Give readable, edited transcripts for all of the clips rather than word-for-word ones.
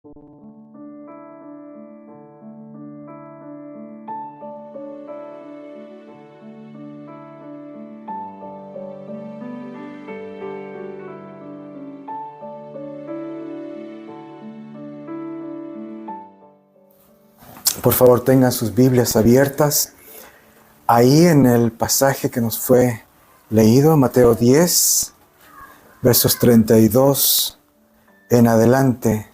Por favor, tengan sus Biblias abiertas. Ahí en el pasaje que nos fue leído, Mateo 10, versos 32 en adelante.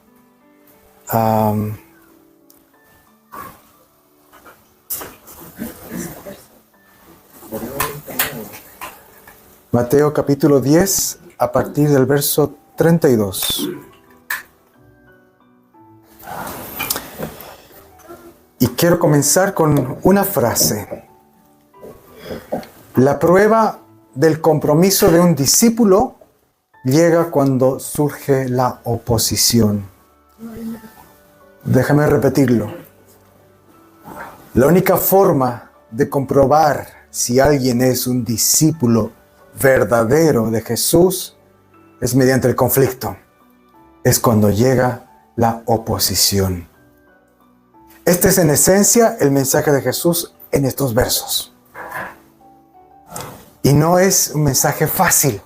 Mateo capítulo 10, a partir del verso 32. Y quiero comenzar con una frase. La prueba del compromiso de un discípulo llega cuando surge la oposición. Déjame repetirlo. La única forma de comprobar si alguien es un discípulo verdadero de Jesús es mediante el conflicto. Es cuando llega la oposición. Este es en esencia el mensaje de Jesús en estos versos. Y no es un mensaje fácil.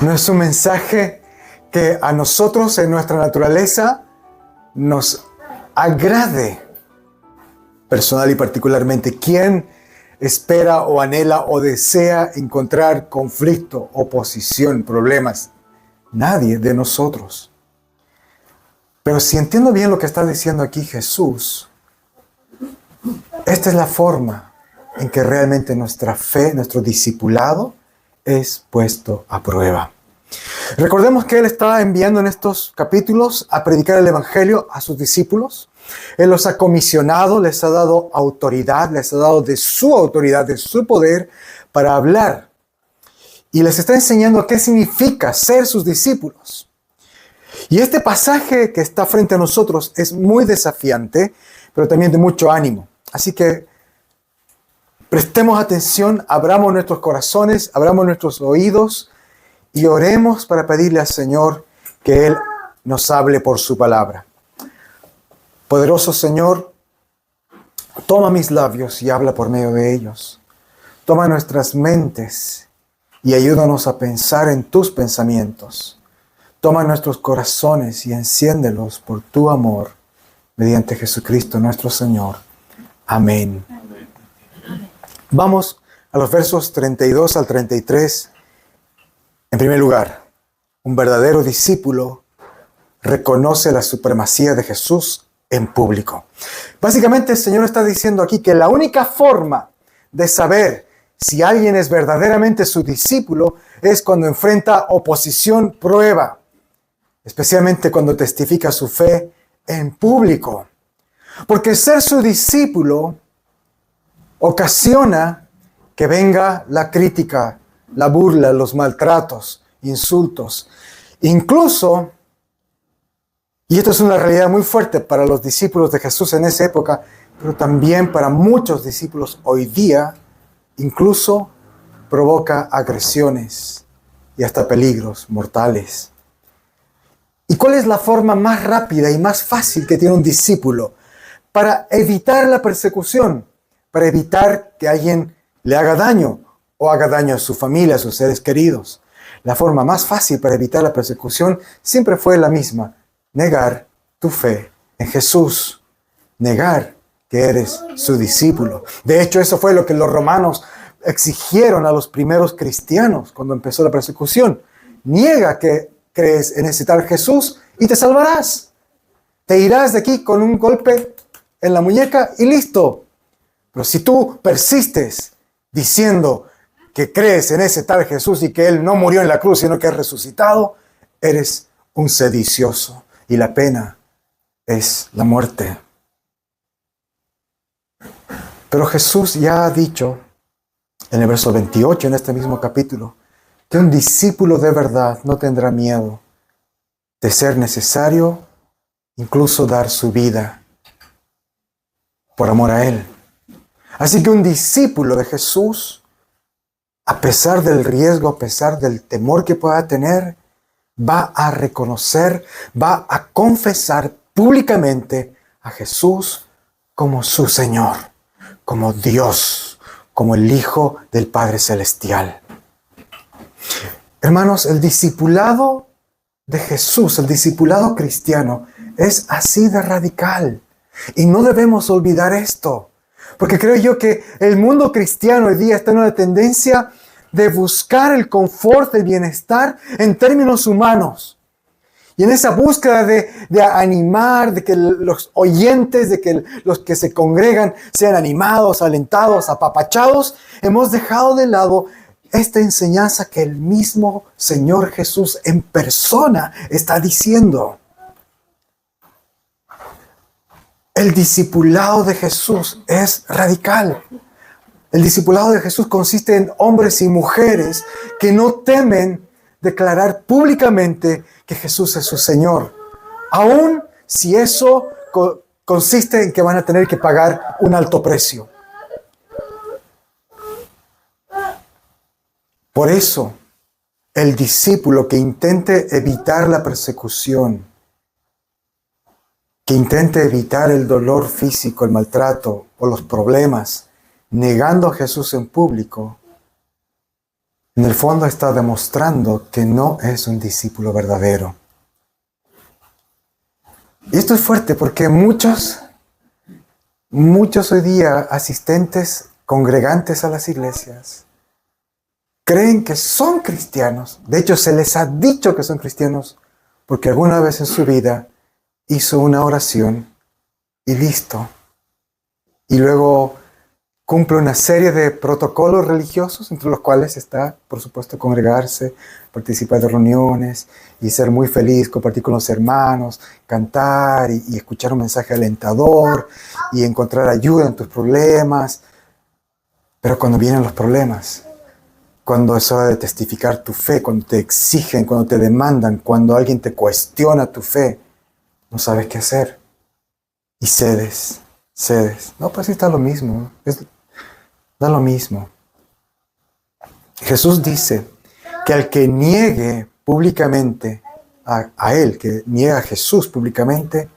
No es un mensaje que a nosotros en nuestra naturaleza nos agrade personal y particularmente. ¿Quién espera o anhela o desea encontrar conflicto, oposición, problemas? Nadie de nosotros. Pero si entiendo bien lo que está diciendo aquí Jesús, esta es la forma en que realmente nuestra fe, nuestro discipulado, es puesto a prueba. Recordemos que Él está enviando en estos capítulos a predicar el Evangelio a sus discípulos. Él los ha comisionado, les ha dado autoridad, les ha dado de su autoridad, de su poder para hablar. Y les está enseñando qué significa ser sus discípulos. Y este pasaje que está frente a nosotros es muy desafiante, pero también de mucho ánimo. Así que prestemos atención, abramos nuestros corazones, abramos nuestros oídos y oremos para pedirle al Señor que Él nos hable por su palabra. Poderoso Señor, toma mis labios y habla por medio de ellos. Toma nuestras mentes y ayúdanos a pensar en tus pensamientos. Toma nuestros corazones y enciéndelos por tu amor, mediante Jesucristo nuestro Señor. Amén. Vamos a los versos 32 al 33. En primer lugar, un verdadero discípulo reconoce la supremacía de Jesús en público. Básicamente el Señor está diciendo aquí que la única forma de saber si alguien es verdaderamente su discípulo es cuando enfrenta oposición, prueba. Especialmente cuando testifica su fe en público. Porque ser su discípulo ocasiona que venga la crítica, la burla, los maltratos, insultos. Incluso, y esto es una realidad muy fuerte para los discípulos de Jesús en esa época, pero también para muchos discípulos hoy día, incluso provoca agresiones y hasta peligros mortales. ¿Y cuál es la forma más rápida y más fácil que tiene un discípulo para evitar la persecución? Para evitar que alguien le haga daño o haga daño a su familia, a sus seres queridos. La forma más fácil para evitar la persecución siempre fue la misma. Negar tu fe en Jesús. Negar que eres su discípulo. De hecho, eso fue lo que los romanos exigieron a los primeros cristianos cuando empezó la persecución. Niega que crees en ese tal Jesús y te salvarás. Te irás de aquí con un golpe en la muñeca y listo. Pero si tú persistes diciendo que crees en ese tal Jesús y que Él no murió en la cruz, sino que es resucitado, eres un sedicioso y la pena es la muerte. Pero Jesús ya ha dicho en el verso 28, en este mismo capítulo, que un discípulo de verdad no tendrá miedo de ser necesario incluso dar su vida por amor a Él. Así que un discípulo de Jesús, a pesar del riesgo, a pesar del temor que pueda tener, va a reconocer, va a confesar públicamente a Jesús como su Señor, como Dios, como el Hijo del Padre Celestial. Hermanos, el discipulado de Jesús, el discipulado cristiano, es así de radical. Y no debemos olvidar esto, porque creo yo que el mundo cristiano hoy día está en una tendencia de buscar el confort, el bienestar en términos humanos. Y en esa búsqueda de animar, de que los oyentes, de que los que se congregan sean animados, alentados, apapachados, hemos dejado de lado esta enseñanza que el mismo Señor Jesús en persona está diciendo. El discipulado de Jesús es radical. El discipulado de Jesús consiste en hombres y mujeres que no temen declarar públicamente que Jesús es su Señor, aun si eso consiste en que van a tener que pagar un alto precio. Por eso, el discípulo que intente evitar la persecución, que intente evitar el dolor físico, el maltrato o los problemas, negando a Jesús en público, en el fondo está demostrando que no es un discípulo verdadero. Y esto es fuerte porque muchos hoy día asistentes, congregantes a las iglesias, creen que son cristianos. De hecho, se les ha dicho que son cristianos porque alguna vez en su vida hizo una oración y listo. Y luego cumple una serie de protocolos religiosos, entre los cuales está, por supuesto, congregarse, participar de reuniones y ser muy feliz, compartir con los hermanos, cantar y escuchar un mensaje alentador y encontrar ayuda en tus problemas. Pero cuando vienen los problemas, cuando es hora de testificar tu fe, cuando te exigen, cuando te demandan, cuando alguien te cuestiona tu fe, no sabes qué hacer y cedes. No, pues sí está lo mismo. Da lo mismo. Jesús dice que al que niegue públicamente a Él, que niega a Jesús públicamente,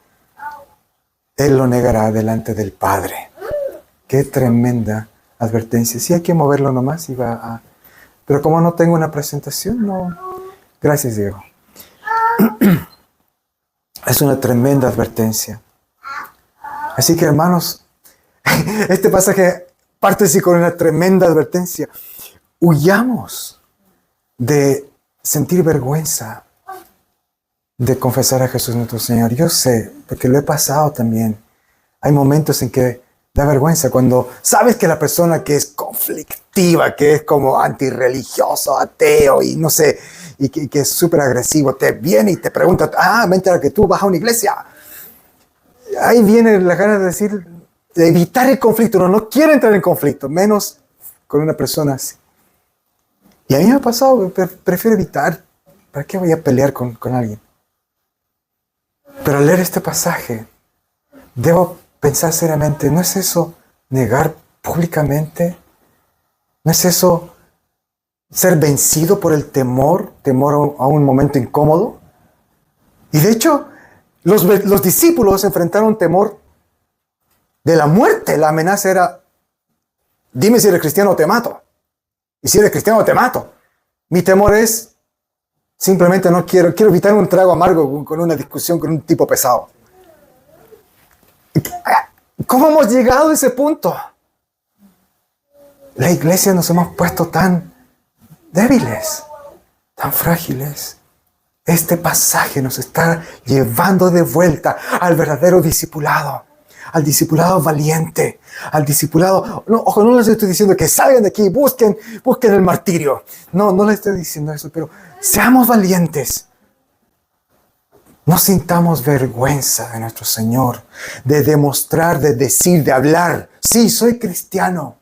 Él lo negará delante del Padre. Qué tremenda advertencia. Sí hay que moverlo nomás y va a... Pero como no tengo una presentación, no... Gracias, Diego. Es una tremenda advertencia. Así que, hermanos, este pasaje parte así con una tremenda advertencia. Huyamos de sentir vergüenza de confesar a Jesús nuestro Señor. Yo sé, porque lo he pasado también. Hay momentos en que da vergüenza cuando sabes que la persona que es conflictiva, que es como antirreligioso, ateo y no sé, y que es súper agresivo, te viene y te pregunta, me entera que tú vas a una iglesia. Ahí viene la gana de decir, de evitar el conflicto. Uno no quiere entrar en conflicto, menos con una persona así. Y a mí me ha pasado, prefiero evitar. ¿Para qué voy a pelear con alguien? Pero al leer este pasaje, debo pensar seriamente, ¿no es eso negar públicamente? ¿No es eso ser vencido por el temor a un momento incómodo? Y de hecho, los discípulos enfrentaron temor de la muerte. La amenaza era, dime si eres cristiano o te mato. Y si eres cristiano te mato. Mi temor es, simplemente no quiero evitar un trago amargo con una discusión con un tipo pesado. ¿Cómo hemos llegado a ese punto? La iglesia nos hemos puesto tan débiles, tan frágiles. Este pasaje nos está llevando de vuelta al verdadero discipulado, al discipulado valiente, al discipulado... No, ojo, no les estoy diciendo que salgan de aquí y busquen el martirio. No les estoy diciendo eso, pero seamos valientes. No sintamos vergüenza de nuestro Señor, de demostrar, de decir, de hablar. Sí, soy cristiano.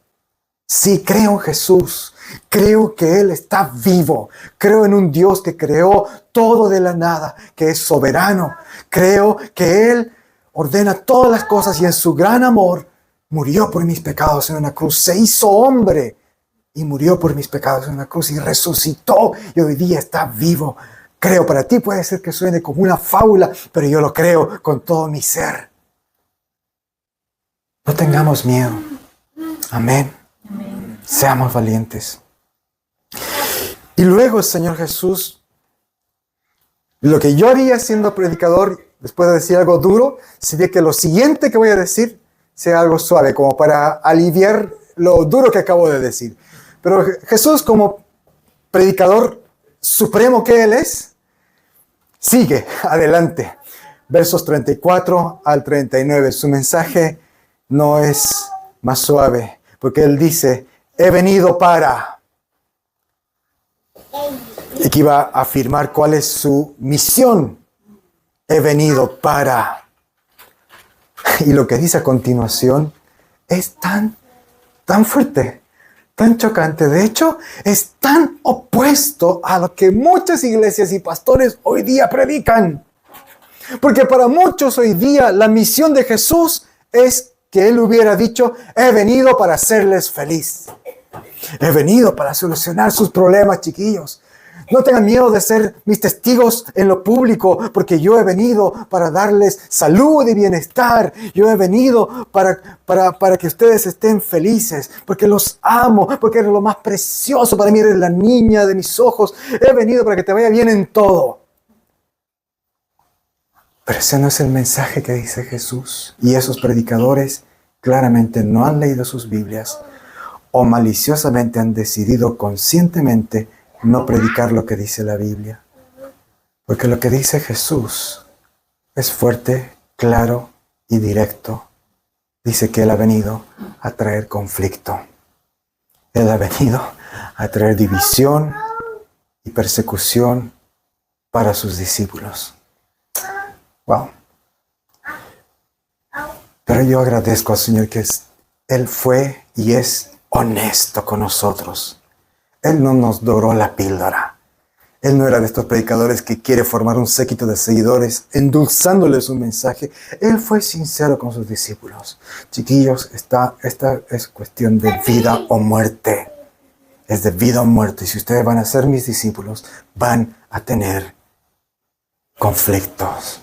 Sí, creo en Jesús. Creo que Él está vivo. Creo en un Dios que creó todo de la nada, que es soberano. Creo que Él ordena todas las cosas y en su gran amor murió por mis pecados en una cruz. Se hizo hombre y murió por mis pecados en una cruz y resucitó y hoy día está vivo. creo. Para ti puede ser que suene como una fábula, pero yo lo creo con todo mi ser. No tengamos miedo. Amén. Seamos valientes. Y luego el Señor Jesús, lo que yo haría siendo predicador, después de decir algo duro, sería que lo siguiente que voy a decir sea algo suave, como para aliviar lo duro que acabo de decir. Pero Jesús, como predicador supremo que Él es, sigue adelante. Versos 34 al 39. Su mensaje no es más suave, porque Él dice, he venido para... Y que iba a afirmar cuál es su misión. He venido para... Y lo que dice a continuación es tan fuerte, tan chocante. De hecho, es tan opuesto a lo que muchas iglesias y pastores hoy día predican. Porque para muchos hoy día la misión de Jesús es que Él hubiera dicho, he venido para hacerles feliz. He venido para solucionar sus problemas, chiquillos. No tengan miedo de ser mis testigos en lo público, porque yo he venido para darles salud y bienestar. Yo he venido para que ustedes estén felices, porque los amo, porque eres lo más precioso para mí, eres la niña de mis ojos. He venido para que te vaya bien en todo. Pero ese no es el mensaje que dice Jesús. Y esos predicadores claramente no han leído sus Biblias o maliciosamente han decidido conscientemente no predicar lo que dice la Biblia. Porque lo que dice Jesús es fuerte, claro y directo. Dice que Él ha venido a traer conflicto. Él ha venido a traer división y persecución para sus discípulos. Wow. Pero yo agradezco al Señor que Él fue y es honesto con nosotros. Él no nos doró la píldora. Él no era de estos predicadores que quiere formar un séquito de seguidores endulzándoles un mensaje. Él fue sincero con sus discípulos. Chiquillos, esta es cuestión de vida o muerte. Es de vida o muerte. Y si ustedes van a ser mis discípulos, van a tener conflictos.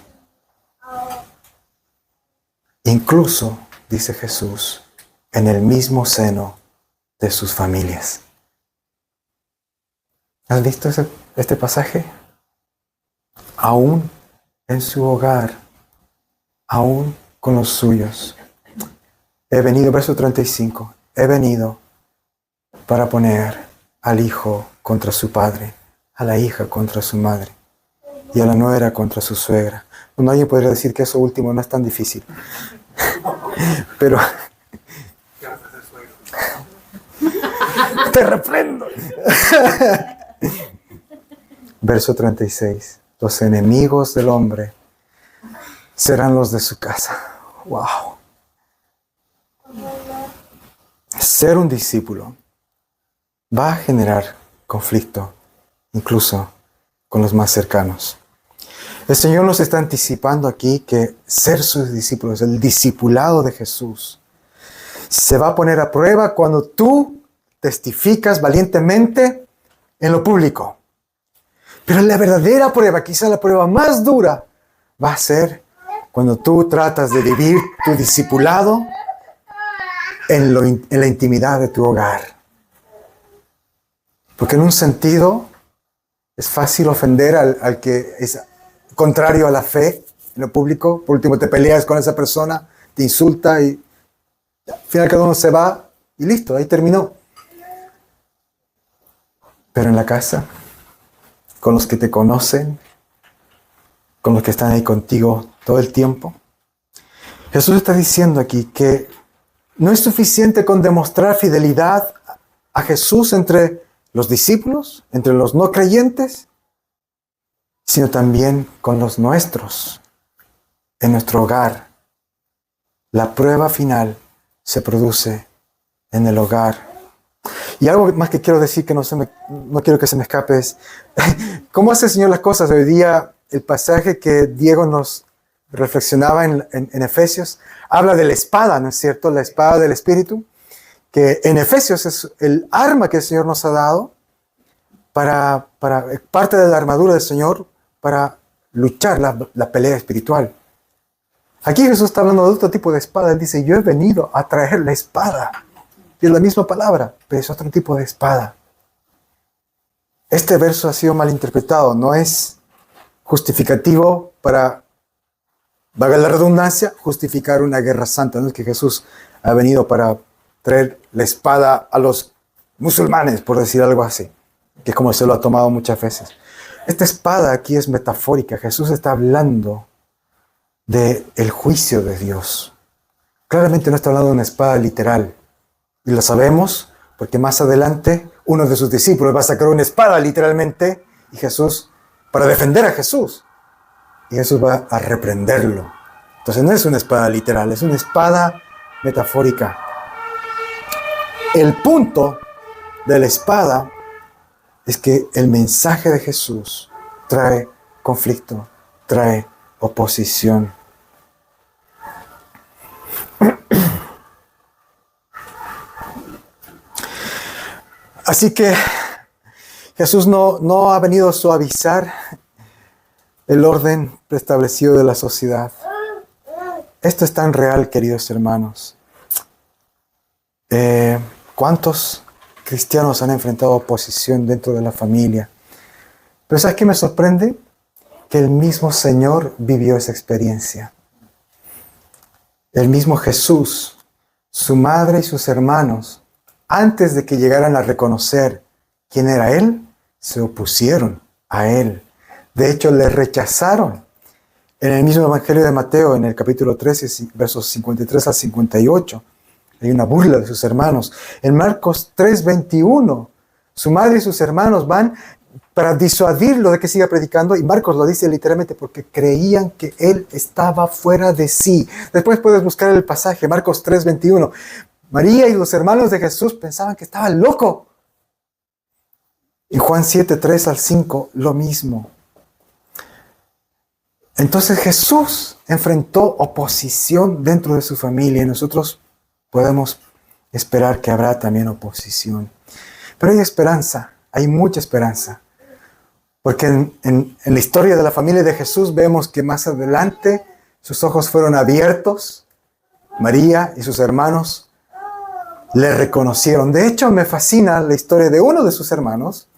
Incluso, dice Jesús, en el mismo seno de sus familias. ¿Has visto este pasaje? Aún en su hogar, aún con los suyos. He venido, verso 35, he venido para poner al hijo contra su padre, a la hija contra su madre y a la nuera contra su suegra. Bueno, alguien podría decir que eso último no es tan difícil. Pero... ¡Te reprendo! Verso 36. Los enemigos del hombre serán los de su casa. ¡Wow! Ser un discípulo va a generar conflicto, incluso con los más cercanos. El Señor nos está anticipando aquí que ser sus discípulos, el discipulado de Jesús, se va a poner a prueba cuando tú testificas valientemente en lo público. Pero la verdadera prueba, quizá la prueba más dura, va a ser cuando tú tratas de vivir tu discipulado en la intimidad de tu hogar. Porque en un sentido es fácil ofender al que es contrario a la fe en lo público. Por último te peleas con esa persona, te insulta y al final cada uno se va y listo, ahí terminó. Pero en la casa, con los que te conocen, con los que están ahí contigo todo el tiempo, Jesús está diciendo aquí que no es suficiente con demostrar fidelidad a Jesús entre los discípulos, entre los no creyentes, sino también con los nuestros, en nuestro hogar. La prueba final se produce en el hogar. Y algo más que quiero decir que no quiero que se me escape es, ¿cómo hace el Señor las cosas? Hoy día el pasaje que Diego nos reflexionaba en Efesios, habla de la espada, ¿no es cierto? La espada del Espíritu, que en Efesios es el arma que el Señor nos ha dado parte de la armadura del Señor para luchar la pelea espiritual. Aquí Jesús está hablando de otro tipo de espada. Él dice, yo he venido a traer la espada. Y es la misma palabra, pero es otro tipo de espada. Este verso ha sido malinterpretado. No es justificativo para, valga la redundancia, justificar una guerra santa. No es que Jesús ha venido para traer la espada a los musulmanes, por decir algo así, que es como se lo ha tomado muchas veces. Esta espada aquí es metafórica. Jesús está hablando del juicio de Dios. Claramente no está hablando de una espada literal. Y lo sabemos porque más adelante uno de sus discípulos va a sacar una espada literalmente y Jesús, para defender a Jesús. Y Jesús va a reprenderlo. Entonces no es una espada literal, es una espada metafórica. El punto de la espada es que el mensaje de Jesús trae conflicto, trae oposición. Así que Jesús no ha venido a suavizar el orden preestablecido de la sociedad. Esto es tan real, queridos hermanos. ¿Cuántos cristianos han enfrentado oposición dentro de la familia? Pero ¿sabes qué me sorprende? Que el mismo Señor vivió esa experiencia. El mismo Jesús, su madre y sus hermanos, antes de que llegaran a reconocer quién era Él, se opusieron a Él. De hecho, le rechazaron. En el mismo Evangelio de Mateo, en el capítulo 13, versos 53 al 58, hay una burla de sus hermanos. En Marcos 3:21, su madre y sus hermanos van para disuadirlo de que siga predicando, y Marcos lo dice literalmente porque creían que él estaba fuera de sí. Después puedes buscar el pasaje, Marcos 3:21. María y los hermanos de Jesús pensaban que estaba loco. Y Juan 7:3 al 5, lo mismo. Entonces Jesús enfrentó oposición dentro de su familia y nosotros podemos esperar que habrá también oposición. Pero hay esperanza, hay mucha esperanza. Porque en la historia de la familia de Jesús vemos que más adelante sus ojos fueron abiertos. María y sus hermanos le reconocieron. De hecho, me fascina la historia de uno de sus hermanos,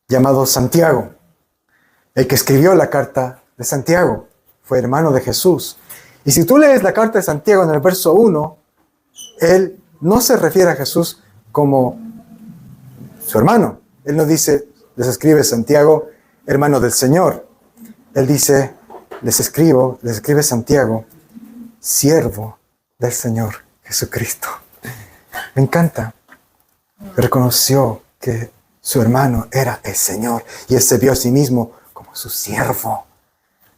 llamado Santiago. El que escribió la carta de Santiago fue hermano de Jesús. Y si tú lees la carta de Santiago en el verso 1, él no se refiere a Jesús como su hermano. Él no dice, les escribe Santiago, hermano del Señor. Él dice, les escribe Santiago, siervo del Señor Jesucristo. Me encanta. Reconoció que su hermano era el Señor y él se vio a sí mismo como su siervo.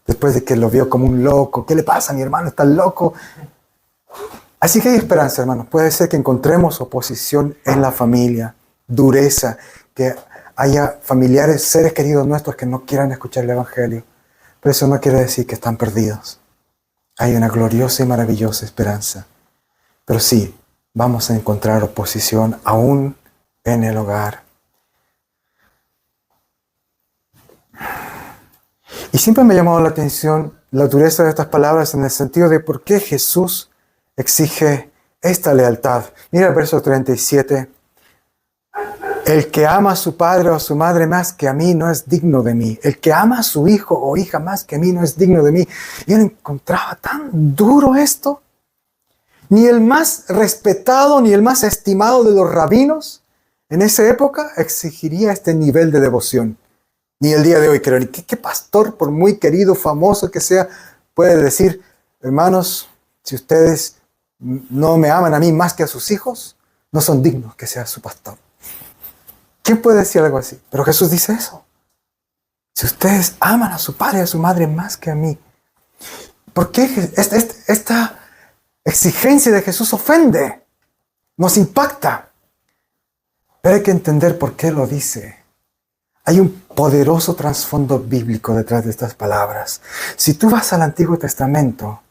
Después de que lo vio como un loco. ¿Qué le pasa a mi hermano? ¿Está loco? Así que hay esperanza, hermanos. Puede ser que encontremos oposición en la familia, dureza, que haya familiares, seres queridos nuestros que no quieran escuchar el Evangelio. Pero eso no quiere decir que están perdidos. Hay una gloriosa y maravillosa esperanza. Pero sí, vamos a encontrar oposición aún en el hogar. Y siempre me ha llamado la atención la dureza de estas palabras en el sentido de por qué Jesús exige esta lealtad. Mira el verso 37. El que ama a su padre o a su madre más que a mí no es digno de mí. El que ama a su hijo o hija más que a mí no es digno de mí. Y él encontraba tan duro esto. Ni el más respetado ni el más estimado de los rabinos en esa época exigiría este nivel de devoción. Ni el día de hoy, creo. ¿Qué pastor, por muy querido, famoso que sea, puede decir, hermanos, si ustedes no me aman a mí más que a sus hijos, no son dignos que sea su pastor? ¿Quién puede decir algo así? Pero Jesús dice eso. Si ustedes aman a su padre y a su madre más que a mí, ¿por qué esta exigencia de Jesús ofende? Nos impacta. Pero hay que entender por qué lo dice. Hay un poderoso trasfondo bíblico detrás de estas palabras. Si tú vas al Antiguo Testamento,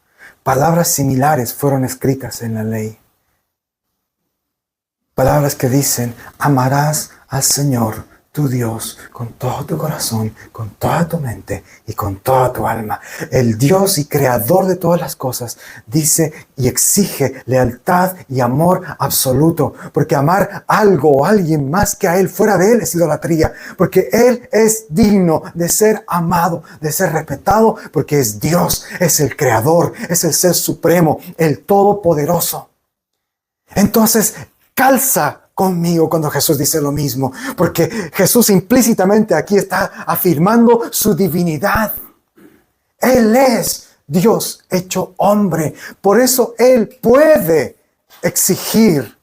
palabras similares fueron escritas en la ley. Palabras que dicen, amarás al Señor tu Dios con todo tu corazón, con toda tu mente y con toda tu alma. El Dios y creador de todas las cosas dice y exige lealtad y amor absoluto, porque amar algo o alguien más que a Él, fuera de Él, es idolatría, porque Él es digno de ser amado, de ser respetado, porque es Dios, es el creador, es el ser supremo, el todopoderoso. Entonces, calza conmigo cuando Jesús dice lo mismo, porque Jesús implícitamente aquí está afirmando su divinidad. Él es Dios hecho hombre. Por eso Él puede exigir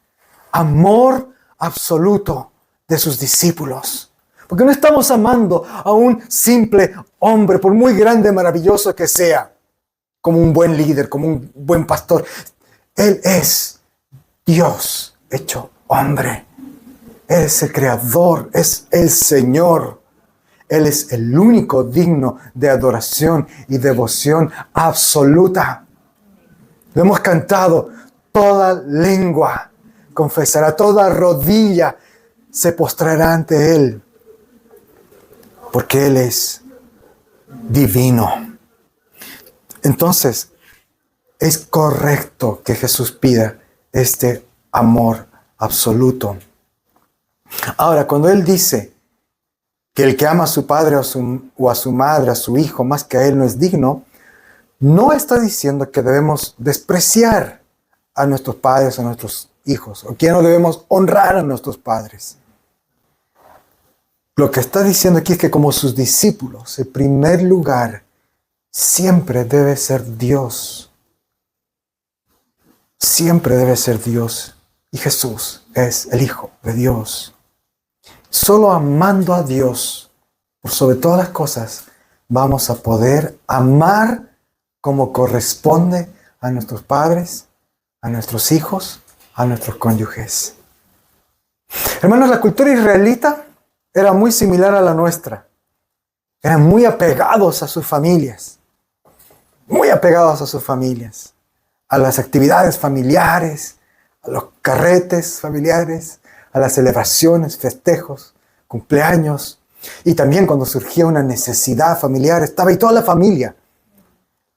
amor absoluto de sus discípulos. Porque no estamos amando a un simple hombre, por muy grande y maravilloso que sea, como un buen líder, como un buen pastor. Él es Dios hecho hombre. Él es el creador, es el Señor. Él es el único digno de adoración y devoción absoluta. Lo hemos cantado, toda lengua confesará, toda rodilla se postrará ante Él, porque Él es divino. Entonces, es correcto que Jesús pida este amor absoluto. Ahora, cuando Él dice que el que ama a su padre o a su madre, a su hijo, más que a Él no es digno, no está diciendo que debemos despreciar a nuestros padres, a nuestros hijos, o que no debemos honrar a nuestros padres. Lo que está diciendo aquí es que como sus discípulos, el primer lugar siempre debe ser Dios. Siempre debe ser Dios. Y Jesús es el Hijo de Dios. Solo amando a Dios por sobre todas las cosas vamos a poder amar como corresponde a nuestros padres, a nuestros hijos, a nuestros cónyuges. Hermanos, la cultura israelita era muy similar a la nuestra. Eran muy apegados a sus familias. Muy apegados a sus familias. A las actividades familiares, a los carretes familiares, a las celebraciones, festejos, cumpleaños. Y también cuando surgía una necesidad familiar, estaba ahí toda la familia.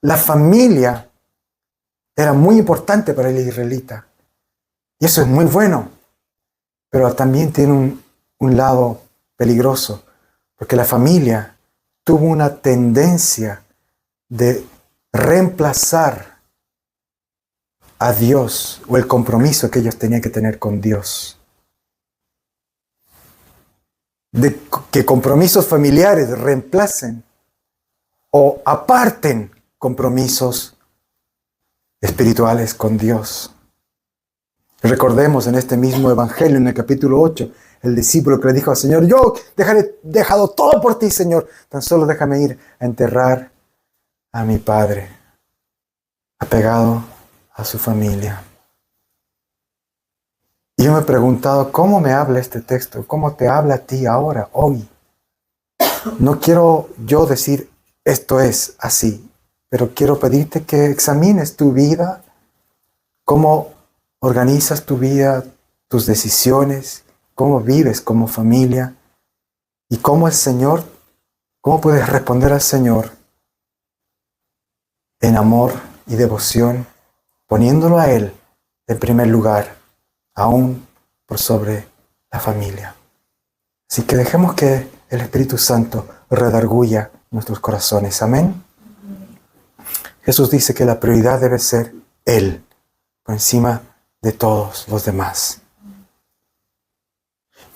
La familia era muy importante para el israelita. Y eso es muy bueno. Pero también tiene un lado peligroso. Porque la familia tuvo una tendencia de reemplazar a Dios o el compromiso que ellos tenían que tener con Dios. De que compromisos familiares reemplacen o aparten compromisos espirituales con Dios. Recordemos en este mismo evangelio, en el capítulo 8, el discípulo que le dijo al Señor: yo dejado todo por ti, Señor, tan solo déjame ir a enterrar a mi padre, apegado a su familia. Y yo me he preguntado, ¿cómo me habla este texto? ¿Cómo te habla a ti ahora, hoy? No quiero yo decir esto es así, pero quiero pedirte que examines tu vida, cómo organizas tu vida, tus decisiones, cómo vives como familia y cómo el Señor, cómo puedes responder al Señor en amor y devoción, poniéndolo a Él en primer lugar, aún por sobre la familia. Así que dejemos que el Espíritu Santo redarguya nuestros corazones. Amén. Jesús dice que la prioridad debe ser Él, por encima de todos los demás.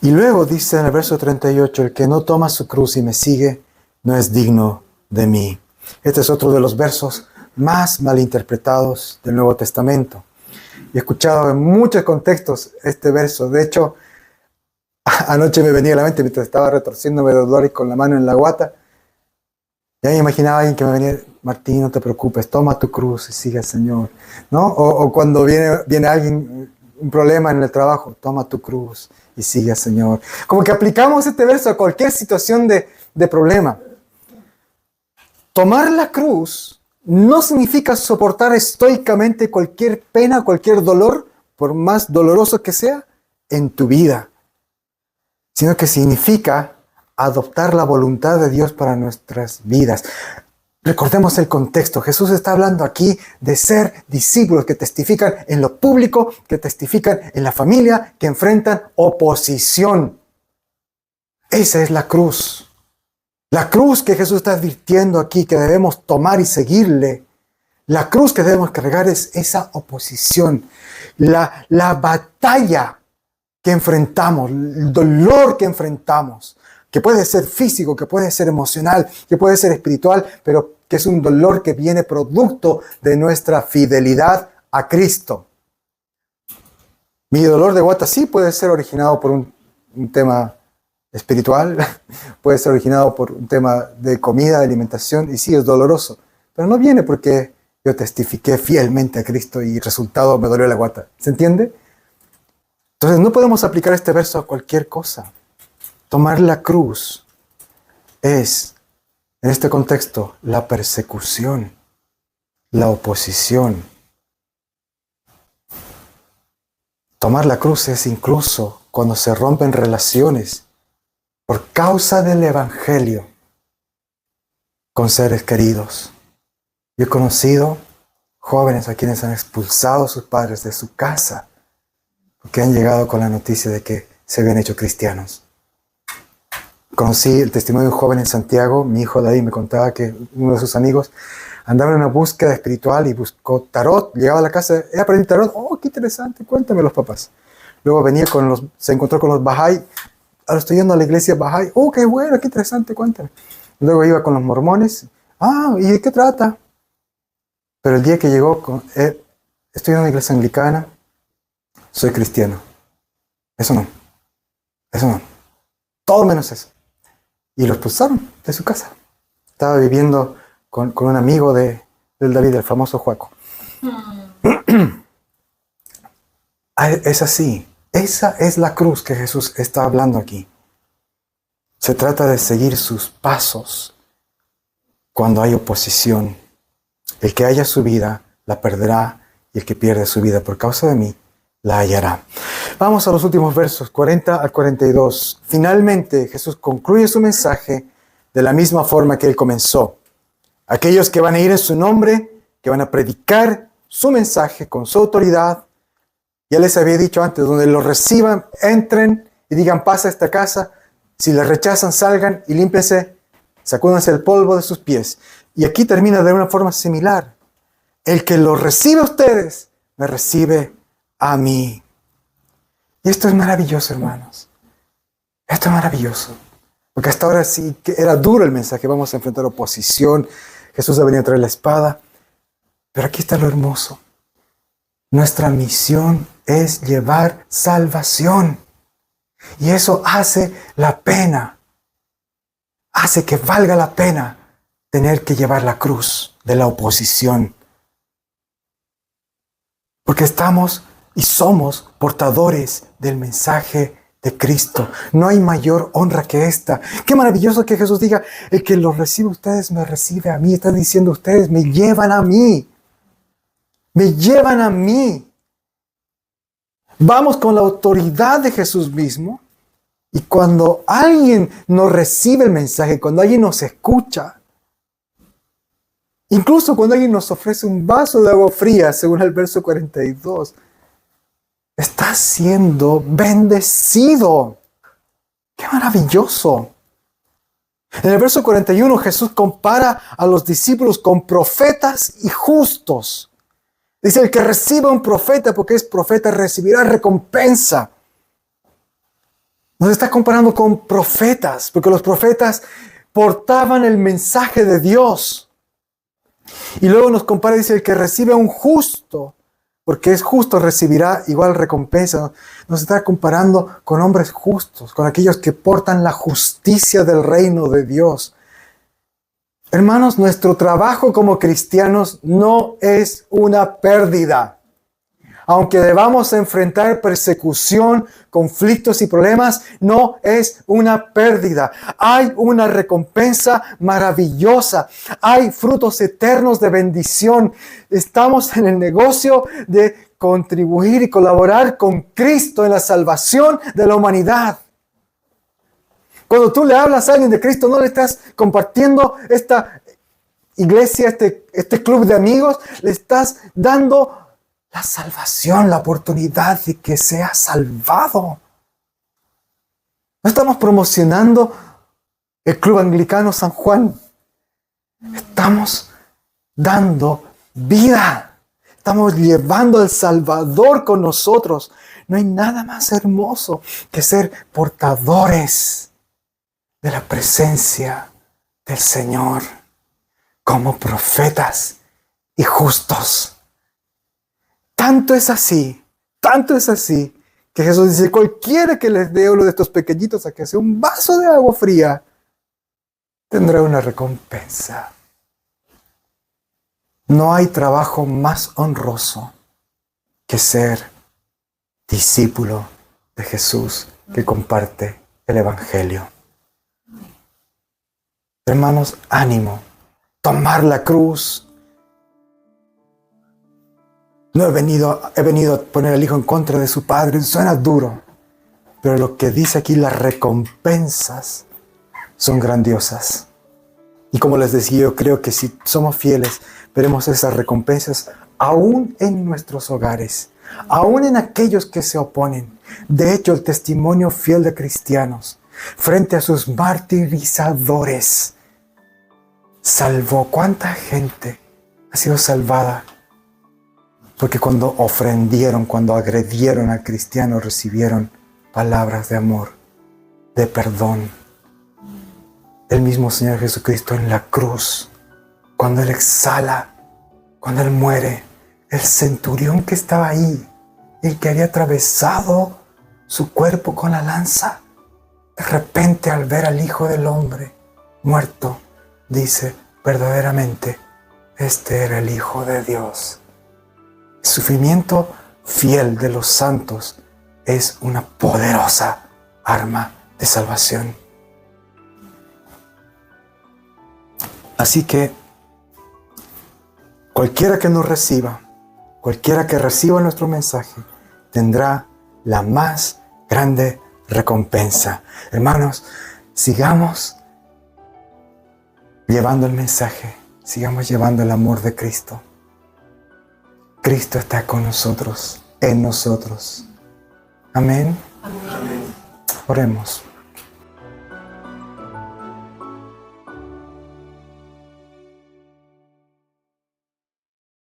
Y luego dice en el verso 38, el que no toma su cruz y me sigue, no es digno de mí. Este es otro de los versos más malinterpretados del Nuevo Testamento. Y he escuchado en muchos contextos este verso. De hecho, anoche me venía a la mente mientras estaba retorciéndome de dolor y con la mano en la guata. Ya me imaginaba a alguien que me venía: Martín, no te preocupes, toma tu cruz y sigue al Señor, ¿no? O cuando viene alguien, un problema en el trabajo, toma tu cruz y sigue al Señor. Como que aplicamos este verso a cualquier situación de problema. Tomar la cruz no significa soportar estoicamente cualquier pena, cualquier dolor, por más doloroso que sea, en tu vida. sino que significa adoptar la voluntad de Dios para nuestras vidas. Recordemos el contexto. Jesús está hablando aquí de ser discípulos que testifican en lo público, que testifican en la familia, que enfrentan oposición. Esa es la cruz. La cruz que Jesús está advirtiendo aquí, que debemos tomar y seguirle. La cruz que debemos cargar es esa oposición. La batalla que enfrentamos, el dolor que enfrentamos, que puede ser físico, que puede ser emocional, que puede ser espiritual, pero que es un dolor que viene producto de nuestra fidelidad a Cristo. Mi dolor de guata sí puede ser originado por un tema espiritual, puede ser originado por un tema de comida, de alimentación, y sí es doloroso, pero no viene porque yo testifiqué fielmente a Cristo y resultado me dolió la guata. ¿Se entiende? Entonces no podemos aplicar este verso a cualquier cosa. Tomar la cruz es, en este contexto, la persecución, la oposición. Tomar la cruz es incluso cuando se rompen relaciones por causa del Evangelio con seres queridos. Yo he conocido jóvenes a quienes han expulsado a sus padres de su casa porque han llegado con la noticia de que se habían hecho cristianos. Conocí el testimonio de un joven en Santiago. Mi hijo David me contaba que uno de sus amigos andaba en una búsqueda espiritual y buscó tarot. Llegaba a la casa, he aprendido tarot. ¡Oh, qué interesante! Cuéntame los papás. Luego venía se encontró con los Bahá'í. Ahora estoy yendo a la iglesia Bahá'í. ¡Oh, qué bueno! ¡Qué interesante! Cuéntame. Luego iba con los mormones. ¡Ah! ¿Y de qué trata? Pero el día que llegó, estoy en una iglesia anglicana. Soy cristiano. Eso no. Eso no. Todo menos eso. Y lo expulsaron de su casa. Estaba viviendo con un amigo del David, el famoso Juaco. Es así. Esa es la cruz que Jesús está hablando aquí. Se trata de seguir sus pasos cuando hay oposición. El que haya su vida, la perderá, y el que pierde su vida por causa de mí, la hallará. Vamos a los últimos versos, 40 al 42. Finalmente, Jesús concluye su mensaje de la misma forma que él comenzó. Aquellos que van a ir en su nombre, que van a predicar su mensaje con su autoridad. Ya les había dicho antes, donde lo reciban, entren y digan, pasa a esta casa. Si les rechazan, salgan y límpiense, sacúdanse el polvo de sus pies. Y aquí termina de una forma similar. El que lo recibe a ustedes, me recibe a mí. Y esto es maravilloso, hermanos. Esto es maravilloso. Porque hasta ahora sí que era duro el mensaje. Vamos a enfrentar oposición. Jesús ha venido a traer la espada. Pero aquí está lo hermoso. Nuestra misión es llevar salvación. Y eso hace la pena. Hace que valga la pena tener que llevar la cruz de la oposición. Porque estamos y somos portadores del mensaje de Cristo. No hay mayor honra que esta. Qué maravilloso que Jesús diga, el que lo recibe a ustedes me recibe a mí. Están diciendo ustedes, me llevan a mí. Me llevan a mí. Vamos con la autoridad de Jesús mismo. Y cuando alguien nos recibe el mensaje, cuando alguien nos escucha, incluso cuando alguien nos ofrece un vaso de agua fría, según el verso 42, está siendo bendecido. ¡Qué maravilloso! En el verso 41 Jesús compara a los discípulos con profetas y justos. Dice, el que recibe a un profeta porque es profeta recibirá recompensa. Nos está comparando con profetas, porque los profetas portaban el mensaje de Dios. Y luego nos compara, dice, el que recibe a un justo, porque es justo, recibirá igual recompensa. Nos está comparando con hombres justos, con aquellos que portan la justicia del reino de Dios. Hermanos, nuestro trabajo como cristianos no es una pérdida. Aunque debamos enfrentar persecución, conflictos y problemas, no es una pérdida. Hay una recompensa maravillosa. Hay frutos eternos de bendición. Estamos en el negocio de contribuir y colaborar con Cristo en la salvación de la humanidad. Cuando tú le hablas a alguien de Cristo, no le estás compartiendo esta iglesia, este club de amigos, le estás dando la salvación, la oportunidad de que sea salvado. No estamos promocionando el Club Anglicano San Juan. Estamos dando vida. Estamos llevando al Salvador con nosotros. No hay nada más hermoso que ser portadores de la presencia del Señor como profetas y justos. Tanto es así que Jesús dice, cualquiera que les dé uno de estos pequeñitos a que sea un vaso de agua fría, tendrá una recompensa. No hay trabajo más honroso que ser discípulo de Jesús que comparte el Evangelio. Hermanos, ánimo, tomar la cruz. No he venido a poner al hijo en contra de su padre. Suena duro, pero lo que dice aquí, las recompensas son grandiosas. Y como les decía, yo creo que si somos fieles, veremos esas recompensas aún en nuestros hogares, aún en aquellos que se oponen. De hecho, el testimonio fiel de cristianos frente a sus martirizadores salvó. ¿Cuánta gente ha sido salvada? Porque cuando ofendieron, cuando agredieron al cristiano, recibieron palabras de amor, de perdón. El mismo Señor Jesucristo en la cruz, cuando Él exhala, cuando Él muere, el centurión que estaba ahí, el que había atravesado su cuerpo con la lanza, de repente al ver al Hijo del Hombre muerto, dice, verdaderamente, este era el Hijo de Dios. El sufrimiento fiel de los santos es una poderosa arma de salvación. Así que cualquiera que nos reciba, cualquiera que reciba nuestro mensaje, tendrá la más grande recompensa. Hermanos, sigamos llevando el mensaje, sigamos llevando el amor de Cristo. Cristo está con nosotros, en nosotros. Amén. Amén. Oremos.